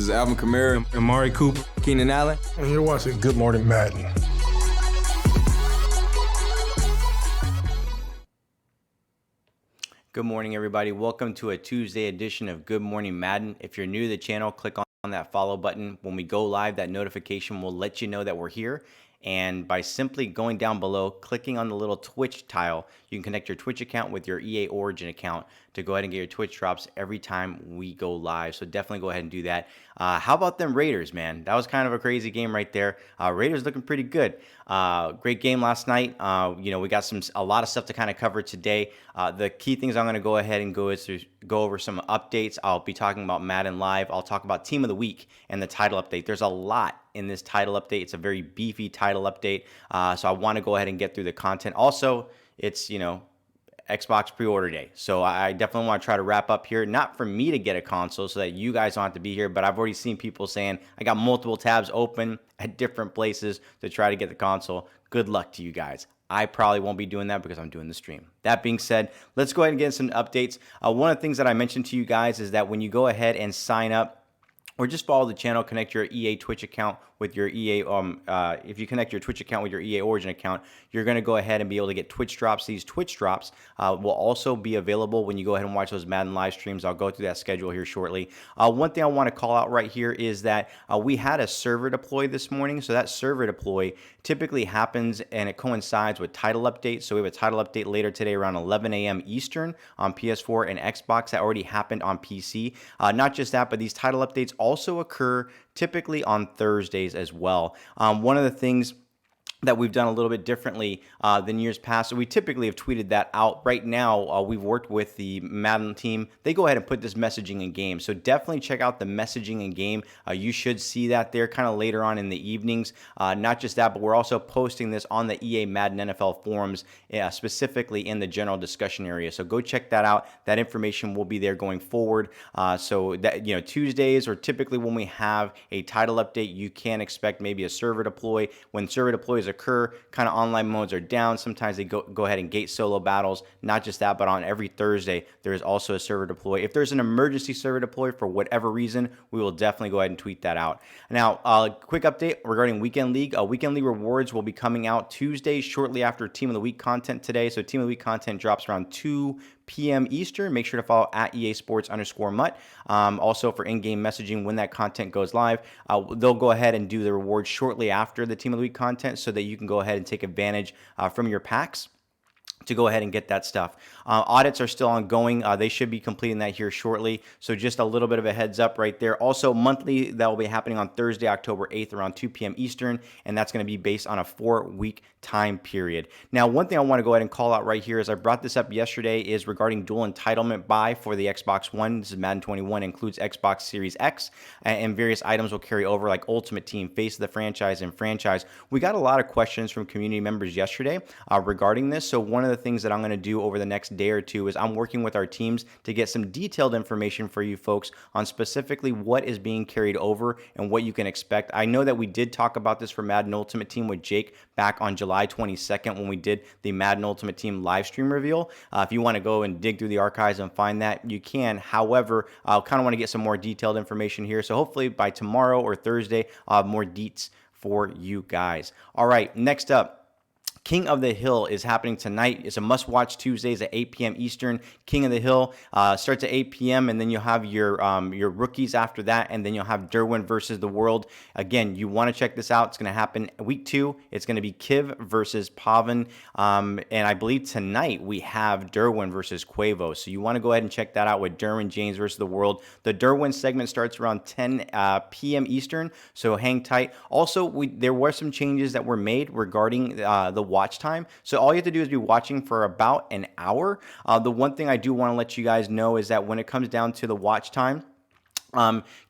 is Alvin Kamara, Amari Cooper, Keenan Allen. And you're watching Good Morning Madden. Good morning, everybody. Welcome to a Tuesday edition of Good Morning Madden. If you're new to the channel, click on that follow button. When we go live, that notification will let you know that we're here. And by simply going down below, clicking on the little Twitch tile, you can connect your Twitch account with your EA Origin account to go ahead and get your Twitch drops every time we go live. So definitely go ahead and do that. How about them Raiders, man? That was kind of a crazy game right there. Raiders looking pretty good. Great game last night. We got a lot of stuff to kind of cover today. The key things I'm going to go ahead and go over some updates. I'll be talking about Madden Live. I'll talk about Team of the Week and the title update. There's a lot in this title update. It's a very beefy title update. So I want to go ahead and get through the content. Also, it's, Xbox pre-order day. So I definitely want to try to wrap up here. Not for me to get a console so that you guys don't have to be here, but I've already seen people saying, I got multiple tabs open at different places to try to get the console. Good luck to you guys. I probably won't be doing that because I'm doing the stream. That being said, let's go ahead and get some updates. One of the things that I mentioned to you guys is that when you go ahead and sign up or just follow the channel, connect your EA Twitch account with your EA, if you connect your Twitch account with your EA Origin account, you're going to go ahead and be able to get Twitch drops. These Twitch drops will also be available when you go ahead and watch those Madden live streams. I'll go through that schedule here shortly. One thing I want to call out right here is that we had a server deploy this morning. So that server deploy typically happens and it coincides with title updates. So we have a title update later today around 11 a.m. Eastern on PS4 and Xbox. That already happened on PC. Not just that, but these title updates also occur typically on Thursdays as well. One of the things that we've done a little bit differently than years past. So we typically have tweeted that out. Right now, we've worked with the Madden team. They go ahead and put this messaging in game. So definitely check out the messaging in game. You should see that there kind of later on in the evenings. Not just that, but we're also posting this on the EA Madden NFL forums, specifically in the general discussion area. So go check that out. That information will be there going forward. So that, Tuesdays are typically when we have a title update. You can expect maybe a server deploy. When server deploys occur, kind of online modes are down. Sometimes they go ahead and gate solo battles. Not just that, but on every Thursday, there is also a server deploy. If there's an emergency server deploy for whatever reason, we will definitely go ahead and tweet that out. Now, quick update regarding Weekend League. Weekend League rewards will be coming out Tuesday, shortly after Team of the Week content today. So Team of the Week content drops around 2 p.m. Eastern. Make sure to follow at EA Sports_MUT. Also for in-game messaging when that content goes live. They'll go ahead and do the rewards shortly after the Team of the Week content so that you can go ahead and take advantage from your packs to go ahead and get that stuff. Audits are still ongoing. They should be completing that here shortly. So just a little bit of a heads up right there. Also monthly, that will be happening on Thursday, October 8th around 2 p.m. Eastern. And that's going to be based on a 4-week time period. Now, one thing I want to go ahead and call out right here is I brought this up yesterday is regarding dual entitlement buy for the Xbox One. This is Madden 21, includes Xbox Series X, and various items will carry over like Ultimate Team, Face of the Franchise, and Franchise. We got a lot of questions from community members yesterday regarding this. So one of the things that I'm going to do over the next day or two is I'm working with our teams to get some detailed information for you folks on specifically what is being carried over and what you can expect. I know that we did talk about this for Madden Ultimate Team with Jake back on July 22nd when we did the Madden Ultimate Team live stream reveal. If you want to go and dig through the archives and find that, you can. However, I kind of want to get some more detailed information here. So hopefully by tomorrow or Thursday, I'll have more deets for you guys. All right, next up. King of the Hill is happening tonight. It's a must-watch Tuesdays at 8 p.m. Eastern. King of the Hill starts at 8 p.m. and then you'll have your rookies after that, and then you'll have Derwin versus the world. Again, you want to check this out. It's going to happen week 2. It's going to be Kiv versus Pavan, and I believe tonight we have Derwin versus Quavo. So you want to go ahead and check that out with Derwin James versus the world. The Derwin segment starts around 10 p.m. Eastern, so hang tight. Also, there were some changes that were made regarding the watch time. So all you have to do is be watching for about an hour. The one thing I do want to let you guys know is that when it comes down to the watch time,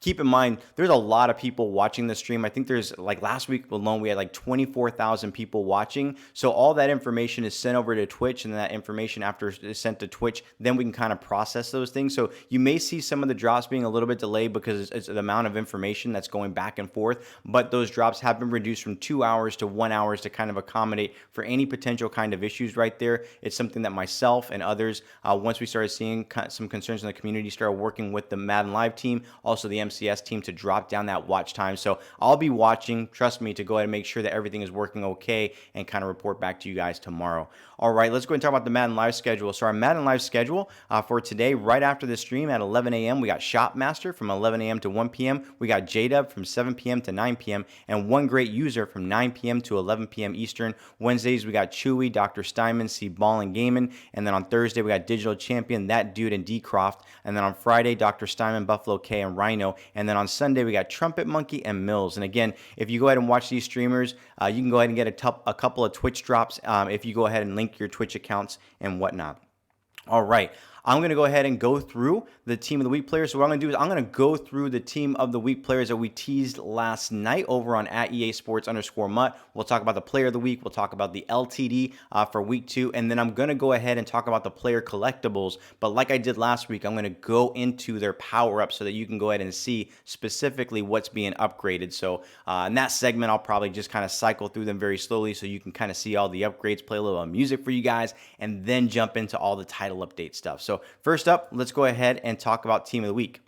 keep in mind, there's a lot of people watching the stream. I think there's, like last week alone, we had like 24,000 people watching. So all that information is sent over to Twitch, and that information after is sent to Twitch, then we can kind of process those things. So you may see some of the drops being a little bit delayed because it's the amount of information that's going back and forth. But those drops have been reduced from 2 hours to 1 hour to kind of accommodate for any potential kind of issues right there. It's something that myself and others, once we started seeing some concerns in the community, started working with the Madden Live team also the MCS team to drop down that watch time. So I'll be watching, trust me, to go ahead and make sure that everything is working okay and kind of report back to you guys tomorrow. All right, let's go and talk about the Madden Live schedule. So our Madden Live schedule for today, right after the stream at 11 a.m., we got Shopmaster from 11 a.m. to 1 p.m. We got J-Dub from 7 p.m. to 9 p.m. and One Great User from 9 p.m. to 11 p.m. Eastern. Wednesdays, we got Chewy, Dr. Steinman, C. Ball and Gaiman. And then on Thursday, we got Digital Champion, That Dude, and D. Croft. And then on Friday, Dr. Steinman, Buffalo K, and Rhino. And then on Sunday, we got Trumpet Monkey and Mills. And again, if you go ahead and watch these streamers, you can go ahead and get a couple of Twitch drops if you go ahead and link your Twitch accounts and whatnot. All right. I'm going to go ahead and go through the Team of the Week players. So what I'm going to do is I'm going to go through the Team of the Week players that we teased last night over on @EASports_Mutt. We'll talk about the Player of the Week. We'll talk about the LTD for Week 2. And then I'm going to go ahead and talk about the player collectibles. But like I did last week, I'm going to go into their power-ups so that you can go ahead and see specifically what's being upgraded. So in that segment, I'll probably just kind of cycle through them very slowly so you can kind of see all the upgrades, play a little music for you guys, and then jump into all the title update stuff. So first up, let's go ahead and talk about Team of the Week.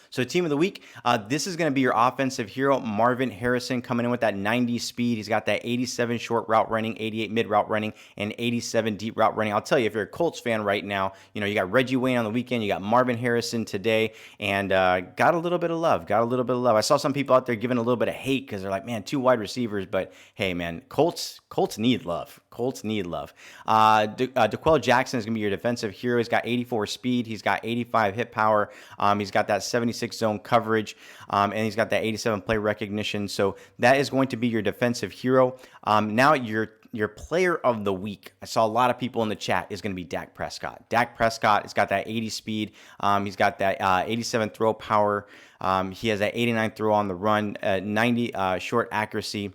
So Team of the Week, this is going to be your offensive hero, Marvin Harrison, coming in with that 90 speed. He's got that 87 short route running, 88 mid route running, and 87 deep route running. I'll tell you, if you're a Colts fan right now, you got Reggie Wayne on the weekend, you got Marvin Harrison today, and got a little bit of love. I saw some people out there giving a little bit of hate because they're like, man, 2 wide receivers. But hey, man, Colts need love. Colts need love. DeQuell Jackson is going to be your defensive hero. He's got 84 speed. He's got 85 hit power. He's got that 76 zone coverage, and he's got that 87 play recognition. So that is going to be your defensive hero. Now your player of the week, I saw a lot of people in the chat, is going to be Dak Prescott. Dak Prescott has got that 80 speed. He's got that 87 throw power. He has that 89 throw on the run, 90 short accuracy.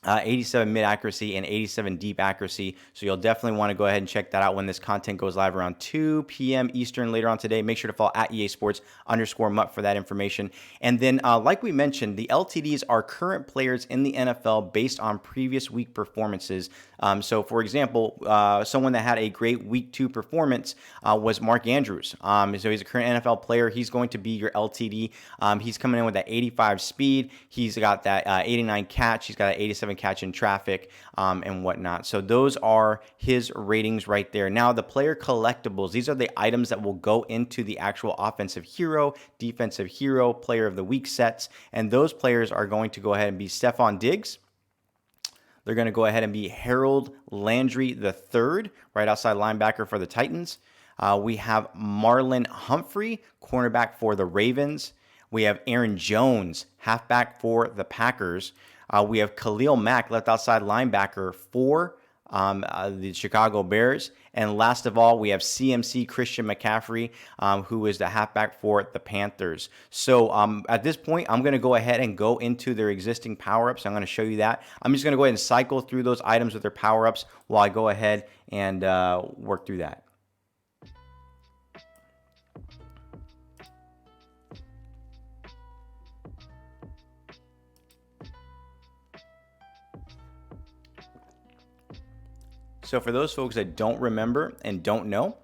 87 mid accuracy and 87 deep accuracy. So you'll definitely want to go ahead and check that out when this content goes live around 2 p.m. Eastern later on today. Make sure to follow @EASports_Mutt for that information. And then, like we mentioned, the LTDs are current players in the NFL based on previous week performances. So, for example, someone that had a great week 2 performance was Mark Andrews. So he's a current NFL player. He's going to be your LTD. He's coming in with that 85 speed. He's got that 89 catch. He's got that 87 catch in traffic and whatnot. So those are his ratings right there. Now the player collectibles, these are the items that will go into the actual offensive hero, defensive hero, player of the week sets. And those players are going to go ahead and be Stefon Diggs. They're going to go ahead and be Harold Landry III, right outside linebacker for the Titans. We have Marlon Humphrey, cornerback for the Ravens. We have Aaron Jones, halfback for the Packers. We have Khalil Mack, left outside linebacker for the Chicago Bears. And last of all, we have CMC Christian McCaffrey, who is the halfback for the Panthers. So at this point, I'm going to go ahead and go into their existing power-ups. I'm going to show you that. I'm just going to go ahead and cycle through those items with their power-ups while I go ahead and work through that. So for those folks that don't remember and don't know,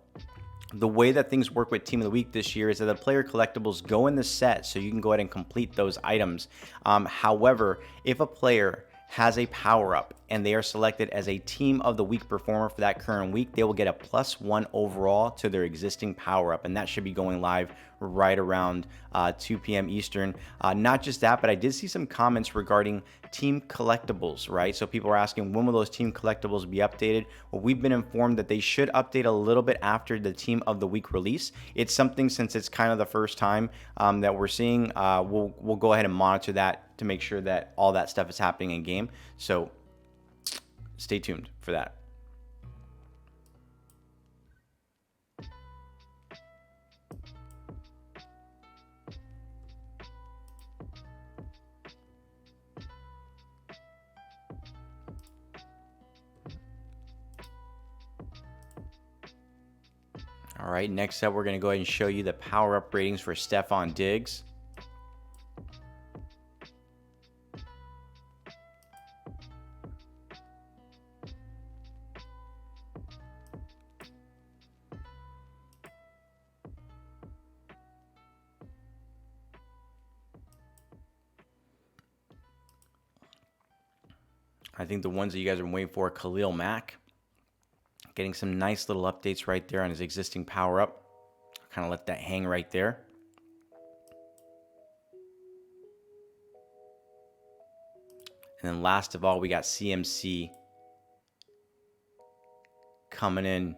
the way that things work with Team of the Week this year is that the player collectibles go in the set so you can go ahead and complete those items. However, if a player has a power-up and they are selected as a Team of the Week performer for that current week, they will get a +1 overall to their existing power-up, and that should be going live right around 2 p.m. Eastern. Not just that, but I did see some comments regarding team collectibles, right? So people are asking, when will those team collectibles be updated? Well, we've been informed that they should update a little bit after the Team of the Week release. It's something, since it's kind of the first time that we're seeing, we'll go ahead and monitor that to make sure that all that stuff is happening in game. So stay tuned for that. All right, next up, we're going to go ahead and show you the power-up ratings for Stefon Diggs. I think the ones that you guys are waiting for, Khalil Mack, getting some nice little updates right there on his existing power-up. Kind of let that hang right there. And then last of all, we got CMC coming in.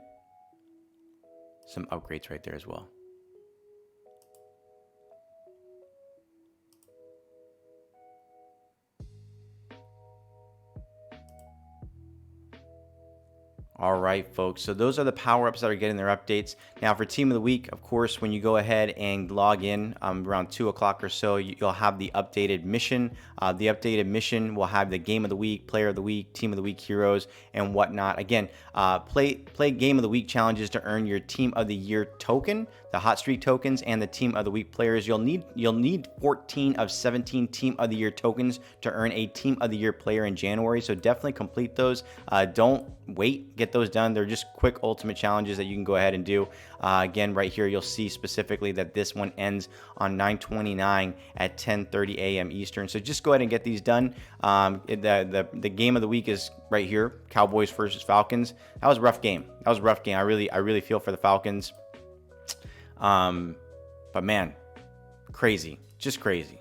Some upgrades right there as well. All right, folks. So those are the power-ups that are getting their updates. Now, for Team of the Week, of course, when you go ahead and log in around 2 o'clock or so, you'll have the updated mission. The updated mission will have the Game of the Week, Player of the Week, Team of the Week heroes, and whatnot. Again, play Game of the Week challenges to earn your Team of the Year token, the Hot Streak tokens, and the Team of the Week players. You'll need 14 of 17 Team of the Year tokens to earn a Team of the Year player in January. So definitely complete those. Don't wait. Get those done. They're just quick ultimate challenges that you can go ahead and do. Again, right here, you'll see specifically that this one ends on 9/29 at 10:30 a.m. Eastern. So just go ahead and get these done. The game of the week is right here, Cowboys versus Falcons. That was a rough game. I really feel for the Falcons. But man, crazy, just crazy.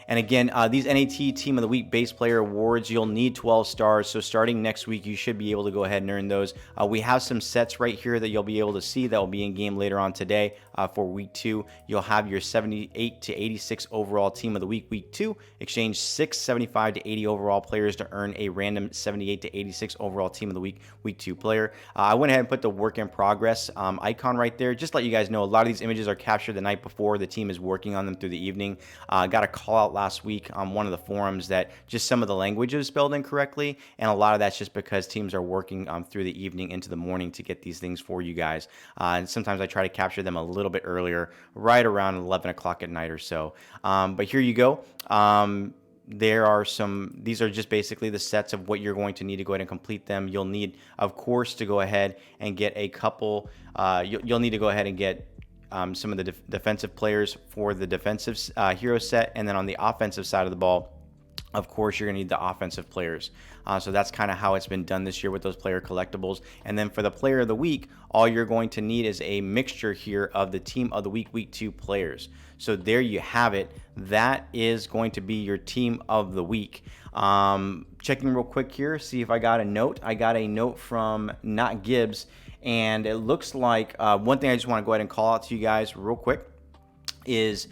And again, these NAT Team of the Week base player awards, you'll need 12 stars. So starting next week, you should be able to go ahead and earn those. We have some sets right here that you'll be able to see that will be in game later on today for week 2. You'll have your 78 to 86 overall Team of the Week, week 2. Exchange 6 75 to 80 overall players to earn a random 78 to 86 overall Team of the Week, week 2 player. I went ahead and put the work in progress icon right there. Just let you guys know, a lot of these images are captured the night before. The team is working on them through the evening. Got a call out last week on one of the forums that just some of the language is spelled incorrectly, and a lot of that's just because teams are working through the evening into the morning to get these things for you guys. And sometimes I try to capture them a little bit earlier, right around 11 o'clock at night or so. But here you go. There are these are just basically the sets of what you're going to need to go ahead and complete them. You'll need, of course, to go ahead and get a couple, you'll need to go ahead and get some of the defensive players for the defensive hero set, and then on the offensive side of the ball, of course, you're going to need the offensive players. So that's kind of how it's been done this year with those player collectibles. And then for the player of the week, all you're going to need is a mixture here of the Team of the Week, week 2 players. So there you have it. That is going to be your Team of the Week. Checking real quick here, see if I got a note. I got a note from Not Gibbs. And it looks like one thing I just want to go ahead and call out to you guys real quick is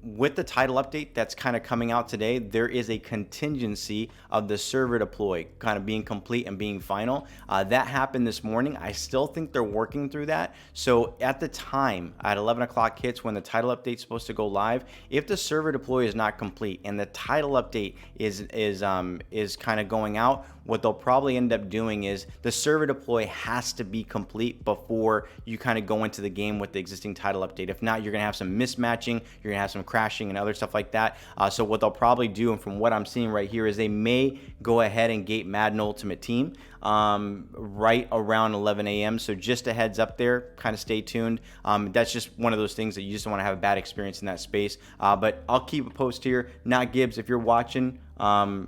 with the title update that's kind of coming out today, there is a contingency of the server deploy kind of being complete and being final. That happened this morning. I still think they're working through that. So at the time, at 11 o'clock hits when the title update is supposed to go live, if the server deploy is not complete and the title update is kind of going out, what they'll probably end up doing is the server deploy has to be complete before you kind of go into the game with the existing title update. If not, you're going to have some mismatching, you're going to have some crashing and other stuff like that. So what they'll probably do, and from what I'm seeing right here, is they may go ahead and gate Madden Ultimate Team right around 11 a.m. So just a heads up there, kind of stay tuned. That's just one of those things that you just don't want to have a bad experience in that space. But I'll keep a post here. Not Gibbs, if you're watching,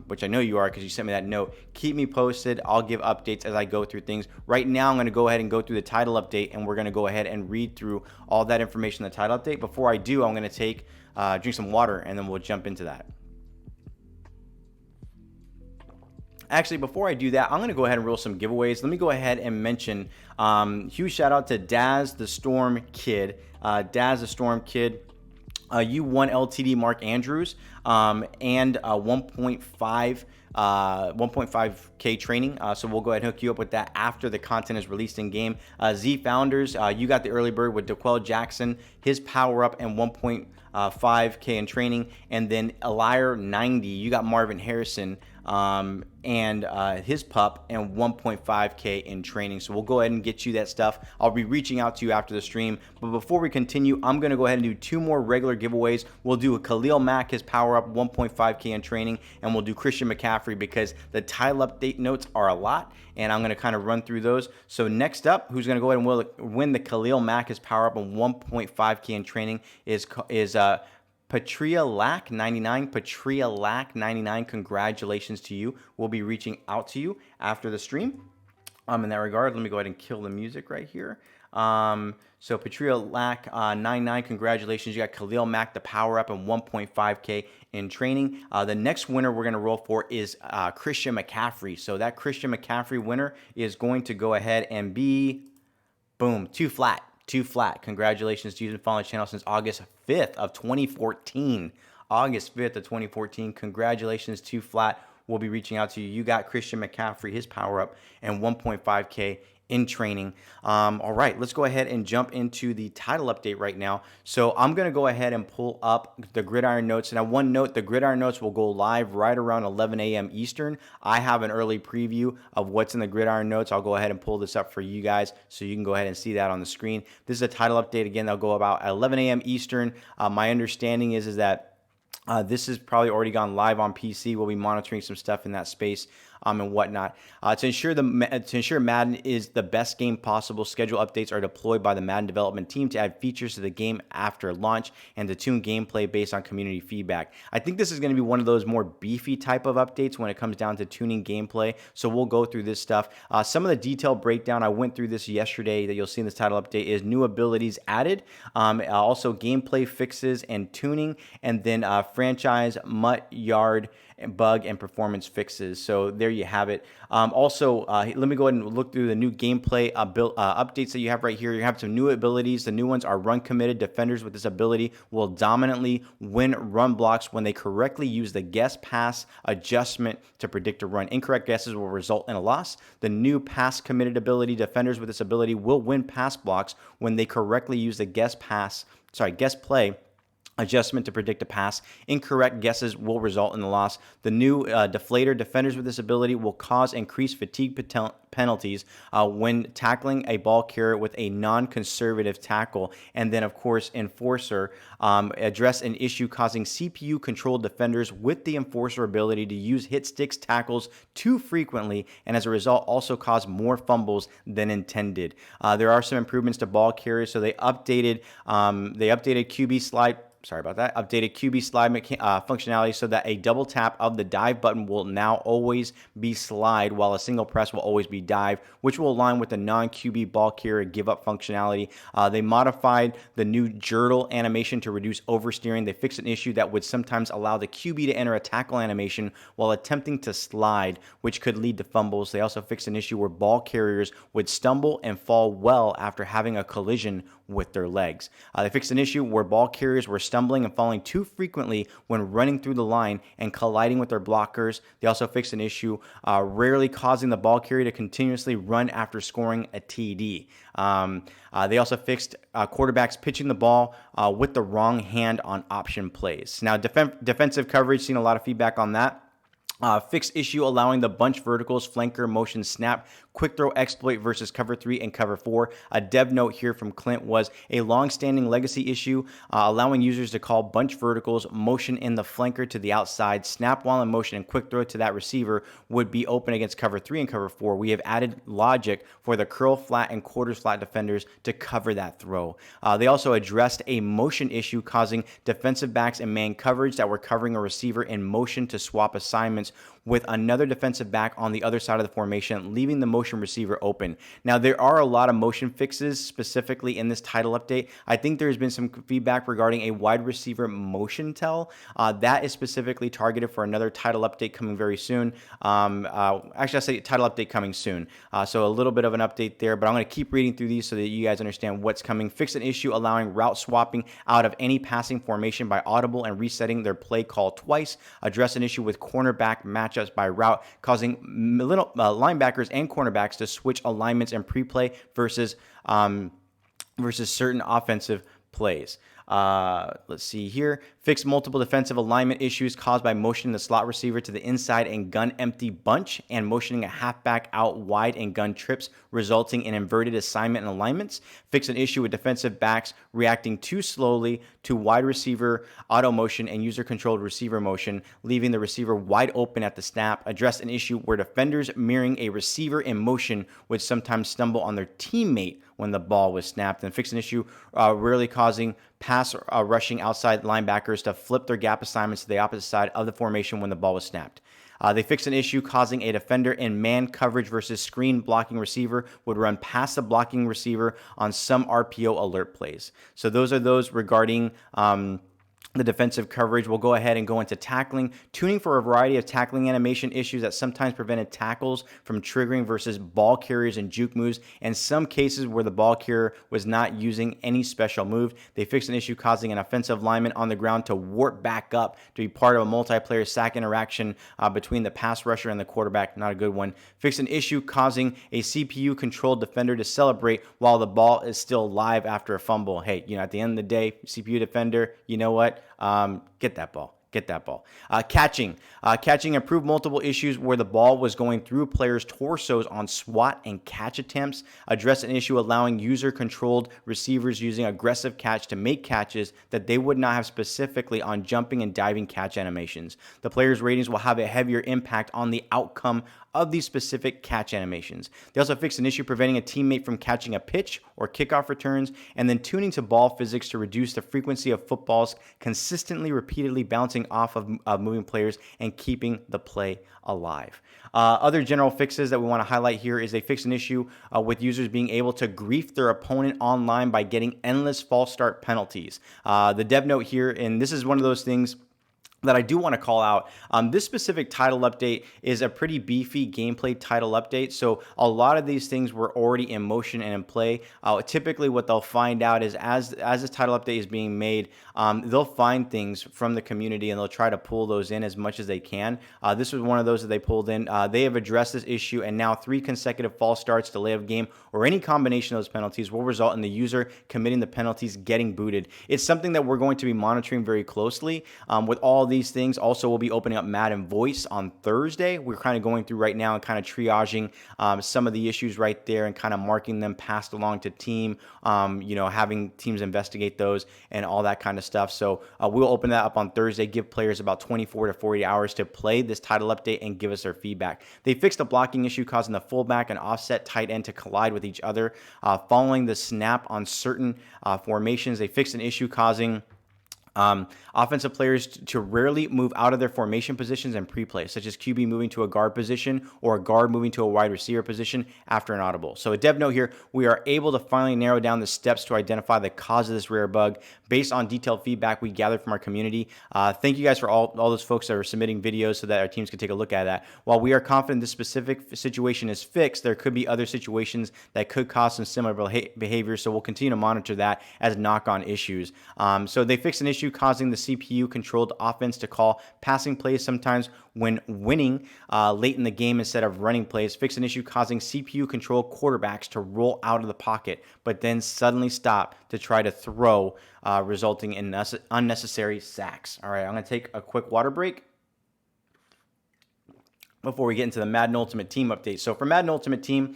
which I know you are because you sent me that note, keep me posted. I'll give updates as I go through things. Right now, I'm going to go ahead and go through the title update, and we're going to go ahead and read through all that information in the title update. Before I do, I'm going to drink some water, and then we'll jump into that. Actually, before I do that, I'm going to go ahead and roll some giveaways. Let me go ahead and mention, huge shout out to Daz the Storm Kid. Daz the Storm Kid, you won LTD Mark Andrews and 1.5K training. So we'll go ahead and hook you up with that after the content is released in game. Z Founders, you got the early bird with Dequell Jackson, his power up and 1.5K in training. And then Eliar 90, you got Marvin Harrison and his pup and 1.5K in training. So we'll go ahead and get you that stuff. I'll be reaching out to you after the stream. But before we continue, I'm going to go ahead and do 2 more regular giveaways. We'll do a Khalil Mack, his power up, 1.5K in training, and we'll do Christian McCaffrey because the title update notes are a lot, and I'm going to kind of run through those. So next up, who's going to go ahead and win the Khalil Mack, his power up, and 1.5K in training is Patria Lack 99, Patria Lack 99, congratulations to you. We'll be reaching out to you after the stream. In that regard, let me go ahead and kill the music right here. So Patria Lack 99, congratulations. You got Khalil Mack, the power up, and 1.5K in training. The next winner we're going to roll for is Christian McCaffrey. So that Christian McCaffrey winner is going to go ahead and be, boom, too flat. Congratulations to you. You've been following the channel since August 5th of 2014. August 5th of 2014. Congratulations, too flat. We'll be reaching out to you. You got Christian McCaffrey, his power up, and 1.5K in training. All right, let's go ahead and jump into the title update right now. So I'm going to go ahead and pull up the Gridiron Notes. Now, one note, the Gridiron Notes will go live right around 11 a.m. Eastern. I have an early preview of what's in the Gridiron Notes. I'll go ahead and pull this up for you guys so you can go ahead and see that on the screen. This is a title update. Again, they'll go about 11 a.m. Eastern. My understanding is that this has probably already gone live on PC. We'll be monitoring some stuff in that space and whatnot. To ensure Madden is the best game possible, schedule updates are deployed by the Madden development team to add features to the game after launch and to tune gameplay based on community feedback. I think this is going to be one of those more beefy type of updates when it comes down to tuning gameplay. So we'll go through this stuff. Some of the detailed breakdown, I went through this yesterday that you'll see in this title update, is new abilities added, also gameplay fixes and tuning, and then franchise, mutt, yard, bug, and performance fixes. So there you have it. Also, let me go ahead and look through the new gameplay updates that you have right here. You have some new abilities. The new ones are run committed. Defenders with this ability will dominantly win run blocks when they correctly use the guess pass adjustment to predict a run. Incorrect guesses will result in a loss. The new pass committed ability, defenders with this ability will win pass blocks when they correctly use the guess play adjustment to predict a pass. Incorrect guesses will result in the loss. The new deflator, defenders with this ability will cause increased fatigue penalties when tackling a ball carrier with a non-conservative tackle. And then, of course, enforcer, address an issue causing CPU-controlled defenders with the enforcer ability to use hit sticks tackles too frequently, and as a result, also cause more fumbles than intended. There are some improvements to ball carriers, so they updated QB slide. Sorry about that. Updated QB slide functionality so that a double tap of the dive button will now always be slide, while a single press will always be dive, which will align with the non-QB ball carrier give up functionality. They modified the new Jurtle animation to reduce oversteering. They fixed an issue that would sometimes allow the QB to enter a tackle animation while attempting to slide, which could lead to fumbles. They also fixed an issue where ball carriers would stumble and fall well after having a collision with their legs. They fixed an issue where ball carriers were stumbling and falling too frequently when running through the line and colliding with their blockers. They also fixed an issue rarely causing the ball carrier to continuously run after scoring a TD. They also fixed quarterbacks pitching the ball with the wrong hand on option plays. Now, defensive coverage, seen a lot of feedback on that. Fixed issue allowing the bunch verticals, flanker, motion, snap, quick throw exploit versus cover 3 and cover 4. A dev note here from Clint was a long-standing legacy issue allowing users to call bunch verticals, motion in the flanker to the outside, snap while in motion, and quick throw to that receiver would be open against cover 3 and cover 4. We have added logic for the curl flat and quarters flat defenders to cover that throw. They also addressed a motion issue causing defensive backs in man coverage that were covering a receiver in motion to swap assignments with another defensive back on the other side of the formation, leaving the motion receiver open. Now, there are a lot of motion fixes specifically in this title update. I think there's been some feedback regarding a wide receiver motion tell. That is specifically targeted for another title update coming very soon. Actually, I say title update coming soon. So a little bit of an update there, but I'm going to keep reading through these so that you guys understand what's coming. Fix an issue allowing route swapping out of any passing formation by audible and resetting their play call twice. Address an issue with cornerback matchups by route, causing linebackers and cornerbacks to switch alignments and pre-play versus certain offensive plays. Let's see here. Fix multiple defensive alignment issues caused by motioning the slot receiver to the inside and gun empty bunch and motioning a halfback out wide and gun trips, resulting in inverted assignment and alignments. Fix an issue with defensive backs reacting too slowly to wide receiver auto motion and user controlled receiver motion, leaving the receiver wide open at the snap. Address an issue where defenders mirroring a receiver in motion would sometimes stumble on their teammate when the ball was snapped. And fix an issue rarely causing pass pass rushing outside linebackers to flip their gap assignments to the opposite side of the formation when the ball was snapped. They fixed an issue causing a defender in man coverage versus screen blocking receiver would run past the blocking receiver on some RPO alert plays. So those are those regarding the defensive coverage. We'll go ahead and go into tackling, tuning for a variety of tackling animation issues that sometimes prevented tackles from triggering versus ball carriers and juke moves, and some cases where the ball carrier was not using any special move. They fixed an issue causing an offensive lineman on the ground to warp back up to be part of a multiplayer sack interaction between the pass rusher and the quarterback. Not a good one. Fixed an issue causing a CPU-controlled defender to celebrate while the ball is still live after a fumble. Hey, at the end of the day, CPU defender, you know what? Get that ball. Get that ball. Catching. Catching improved multiple issues where the ball was going through players' torsos on swat and catch attempts. Address an issue allowing user-controlled receivers using aggressive catch to make catches that they would not have specifically on jumping and diving catch animations. The players' ratings will have a heavier impact on the outcome of these specific catch animations. They also fixed an issue preventing a teammate from catching a pitch or kickoff returns, and then tuning to ball physics to reduce the frequency of footballs consistently, repeatedly bouncing off of moving players and keeping the play alive. Other general fixes that we want to highlight here is they fixed an issue with users being able to grief their opponent online by getting endless false start penalties. The dev note here, and this is one of those things that I do want to call out. This specific title update is a pretty beefy gameplay title update, so a lot of these things were already in motion and in play. Typically what they'll find out is as this title update is being made, they'll find things from the community and they'll try to pull those in as much as they can. This was one of those that they pulled in. They have addressed this issue, and now 3 consecutive false starts, delay of game, or any combination of those penalties will result in the user committing the penalties getting booted. It's something that we're going to be monitoring very closely with all these things. Also, we'll be opening up Madden Voice on Thursday. We're kind of going through right now and kind of triaging some of the issues right there and kind of marking them passed along to team, having teams investigate those and all that kind of stuff. So we'll open that up on Thursday, give players about 24 to 40 hours to play this title update and give us their feedback. They fixed a blocking issue causing the fullback and offset tight end to collide with each other following the snap on certain formations. They fixed an issue causing offensive players to rarely move out of their formation positions and pre-play, such as QB moving to a guard position or a guard moving to a wide receiver position after an audible. So a dev note here, we are able to finally narrow down the steps to identify the cause of this rare bug based on detailed feedback we gathered from our community. Thank you guys for all those folks that are submitting videos so that our teams can take a look at that. While we are confident this specific situation is fixed, there could be other situations that could cause some similar behavior, so we'll continue to monitor that as knock-on issues. So they fixed an issue causing the CPU-controlled offense to call passing plays sometimes when winning late in the game instead of running plays. Fixed an issue causing CPU-controlled quarterbacks to roll out of the pocket, but then suddenly stop to try to throw, resulting in unnecessary sacks. All right, I'm going to take a quick water break before we get into the Madden Ultimate Team update. So for Madden Ultimate Team,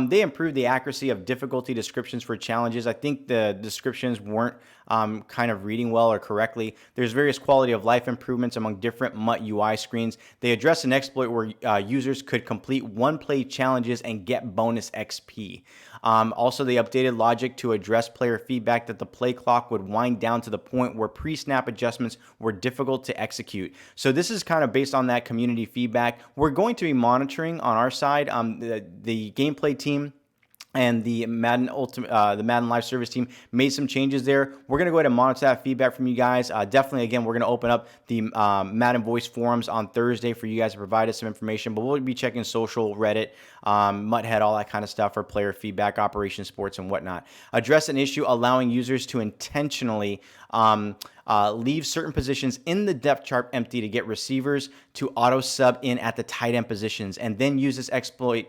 they improved the accuracy of difficulty descriptions for challenges. I think the descriptions weren't kind of reading well or correctly. There's various quality of life improvements among different MUT UI screens. They addressed an exploit where users could complete one-play challenges and get bonus XP. Also, they updated logic to address player feedback that the play clock would wind down to the point where pre-snap adjustments were difficult to execute. So this is kind of based on that community feedback. We're going to be monitoring on our side the gameplay team and the Madden Live Service team made some changes there. We're going to go ahead and monitor that feedback from you guys. Definitely, again, we're going to open up the Madden Voice forums on Thursday for you guys to provide us some information, but we'll be checking social, Reddit, Mutthead, all that kind of stuff for player feedback, Operation Sports, and whatnot. Address an issue allowing users to intentionally leave certain positions in the depth chart empty to get receivers to auto sub in at the tight end positions, and then use this exploit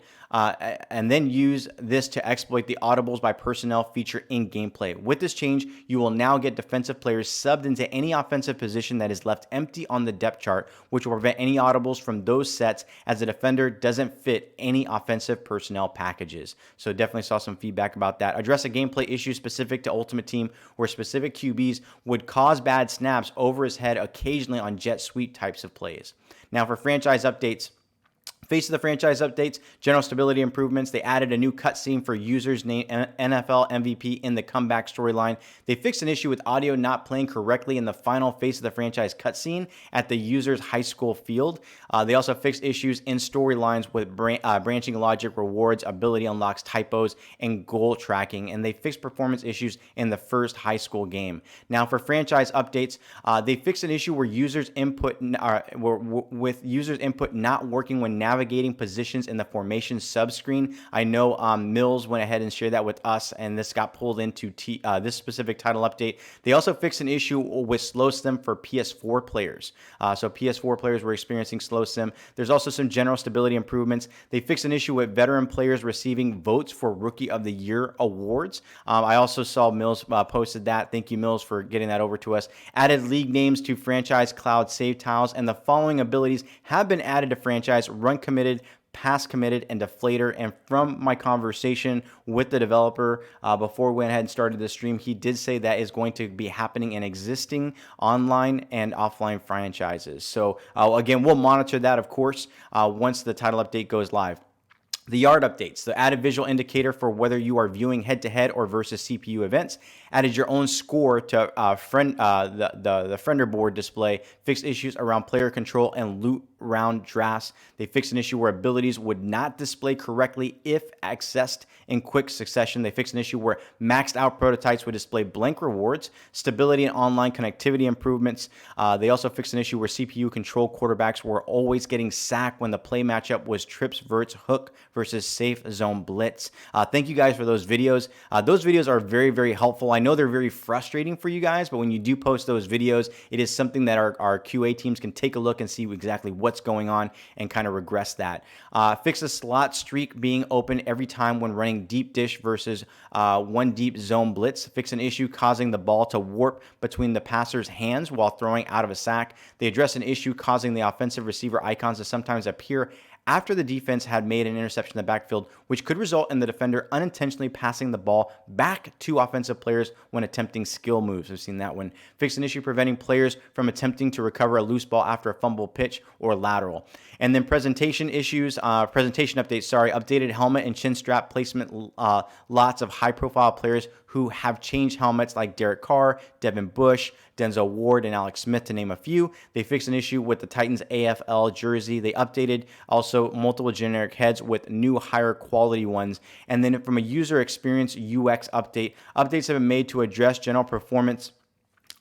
to exploit the audibles by personnel feature in gameplay. With this change, you will now get defensive players subbed into any offensive position that is left empty on the depth chart, which will prevent any audibles from those sets as the defender doesn't fit any offensive personnel packages. So definitely saw some feedback about that. Address a gameplay issue specific to Ultimate Team where specific QBs would cause bad snaps over his head occasionally on jet sweep types of plays. Now for franchise updates, Face of the franchise updates, general stability improvements. They added a new cutscene for users named NFL MVP in the comeback storyline. They fixed an issue with audio not playing correctly in the final Face of the franchise cutscene at the user's high school field. They also fixed issues in storylines with branching logic, rewards, ability unlocks, typos, and goal tracking. And they fixed performance issues in the first high school game. Now for franchise updates, they fixed an issue where users input not working when navigating positions in the formation subscreen. I know Mills went ahead and shared that with us, and this got pulled into this specific title update. They also fixed an issue with slow sim for PS4 players. So PS4 players were experiencing slow sim. There's also some general stability improvements. They fixed an issue with veteran players receiving votes for Rookie of the Year awards. I also saw Mills posted that. Thank you, Mills, for getting that over to us. Added league names to franchise cloud save tiles, and the following abilities have been added to franchise: run committed, pass committed, and deflator. And from my conversation with the developer before we went ahead and started the stream, he did say that is going to be happening in existing online and offline franchises. So again, we'll monitor that, of course, once the title update goes live. The yard updates, the added visual indicator for whether you are viewing head-to-head or versus CPU events, added your own score to the friender board display, fixed issues around player control and loot round drafts. They fixed an issue where abilities would not display correctly if accessed in quick succession. They fixed an issue where maxed out prototypes would display blank rewards, stability and online connectivity improvements. They also fixed an issue where CPU control quarterbacks were always getting sacked when the play matchup was trips, verts, hook versus safe zone blitz. Thank you guys for those videos. Those videos are very, very helpful. I know they're very frustrating for you guys, but when you do post those videos, it is something that our QA teams can take a look and see exactly what's going on and kind of regress that. Fix a slot streak being open every time when running deep dish versus one deep zone blitz. Fix an issue causing the ball to warp between the passer's hands while throwing out of a sack. They address an issue causing the offensive receiver icons to sometimes appear after the defense had made an interception in the backfield, which could result in the defender unintentionally passing the ball back to offensive players when attempting skill moves. I've seen that one. Fix an issue preventing players from attempting to recover a loose ball after a fumble pitch or lateral. And then presentation issues, presentation updates, updated helmet and chin strap placement. Lots of high-profile players who have changed helmets like Derek Carr, Devin Bush, Denzel Ward, and Alex Smith, to name a few. They fixed an issue with the Titans AFL jersey. They updated also multiple generic heads with new higher quality ones. And then from a user experience UX update, updates have been made to address general performance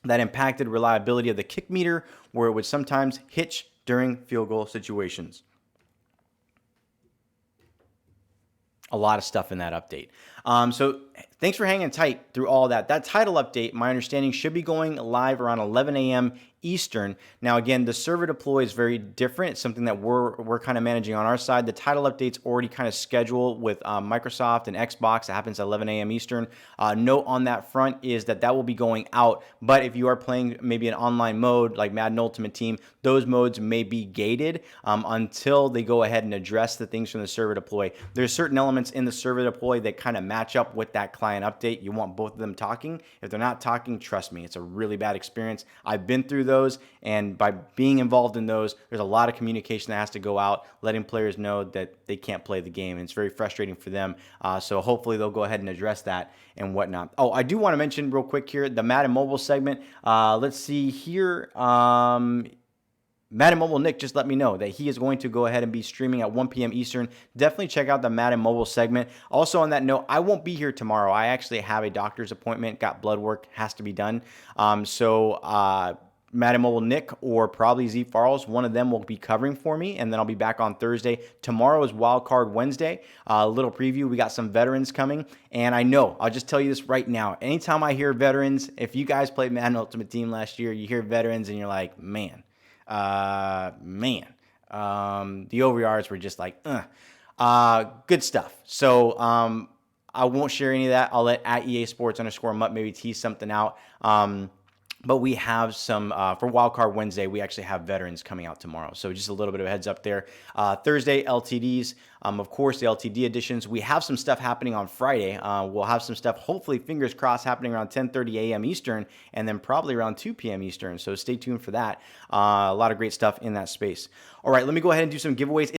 that impacted reliability of the kick meter, where it would sometimes hitch during field goal situations. A lot of stuff in that update. So thanks for hanging tight through all that. That title update, my understanding, should be going live around 11 a.m. Eastern. Now, again, the server deploy is very different. It's something that we're kind of managing on our side. The title update's already kind of scheduled with Microsoft and Xbox. It happens at 11 a.m. Eastern. Note on that front is that will be going out. But if you are playing maybe an online mode like Madden Ultimate Team, those modes may be gated until they go ahead and address the things from the server deploy. There's certain elements in the server deploy that kind of match up with that client update. You want both of them talking. If they're not talking, trust me, it's a really bad experience. I've been through those, and by being involved in those, there's a lot of communication that has to go out, letting players know that they can't play the game, and it's very frustrating for them. So hopefully they'll go ahead and address that and whatnot. Oh, I do want to mention real quick here the Madden Mobile segment. Let's see here. Madden Mobile Nick just let me know that he is going to go ahead and be streaming at 1 p.m. Eastern. Definitely check out the Madden Mobile segment. Also on that note, I won't be here tomorrow. I actually have a doctor's appointment, got blood work, has to be done. Madden Mobile Nick or probably Z Farles, one of them will be covering for me, and then I'll be back on Thursday. Tomorrow is Wild Card Wednesday. A little preview. We got some veterans coming, and I know, I'll just tell you this right now. Anytime I hear veterans, if you guys played Madden Ultimate Team last year, you hear veterans and you're like, man. The OVRs were just like, good stuff. So, I won't share any of that. I'll let at EA Sports _Mutt maybe tease something out. But we have some, for Wildcard Wednesday, we actually have veterans coming out tomorrow. So just a little bit of a heads up there. Thursday, LTDs. Of course, the LTD editions. We have some stuff happening on Friday. We'll have some stuff, hopefully, fingers crossed, happening around 10:30 a.m. Eastern, and then probably around 2 p.m. Eastern. So stay tuned for that. A lot of great stuff in that space. All right, let me go ahead and do some giveaways.